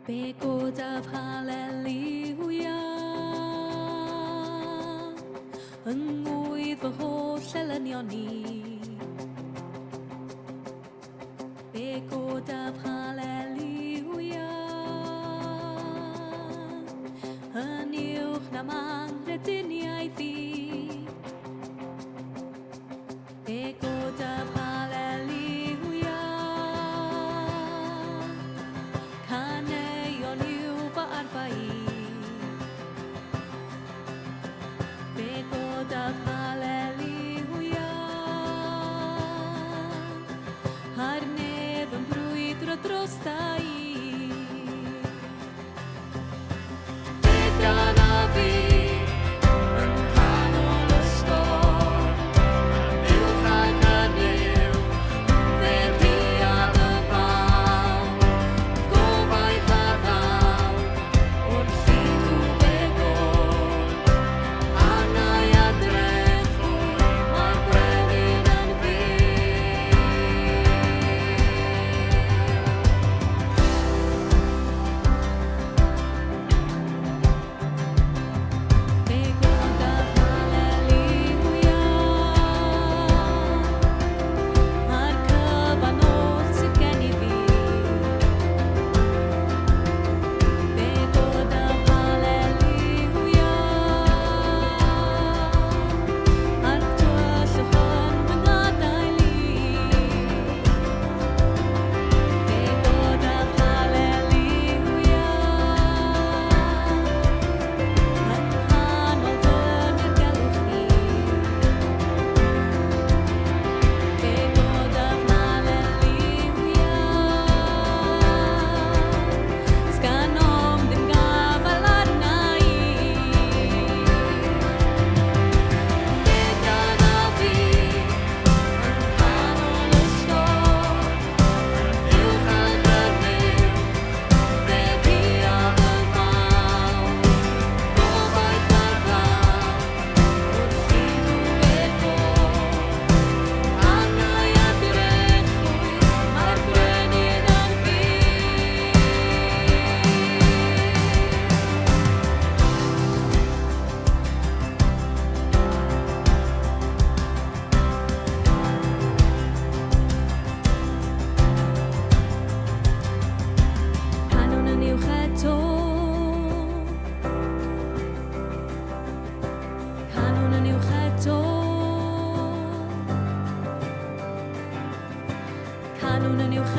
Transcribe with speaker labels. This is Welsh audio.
Speaker 1: Begoda hallelujah Yng ngwydd fy holl elynion ni Begoda hallelujah Yn uwch na mangrediniaeth i Begoda hallelujah Caneuon yw fy arfa i Begoda hallelujah A'r nef yn brwydro drosta i Began a fi yn canol y stor Uwch ac yn uwch fe rhiad y baw Gobaith a ddaw wrth i nhw begod Annau a drechwy mae'r brenin yn fyw Begoda hallelujah A'r cyfanol sydd gen i fi Begoda hallelujah A'r tyllwch yn fy ngadael i Begoda hallelujah Yn nghanol fy nirgelwch ni Begoda hallelujah Sganom ddim gafal arna i Began a fi yn canol y stor Uwch ac yn uwch fe rhiad y baw Gobaith a ddaw wrth i nhw begod Annau a drechwy mae'r brenin yn fyw Canwn yn uwch eto Canwn yn uwch eto Canwn yn uwch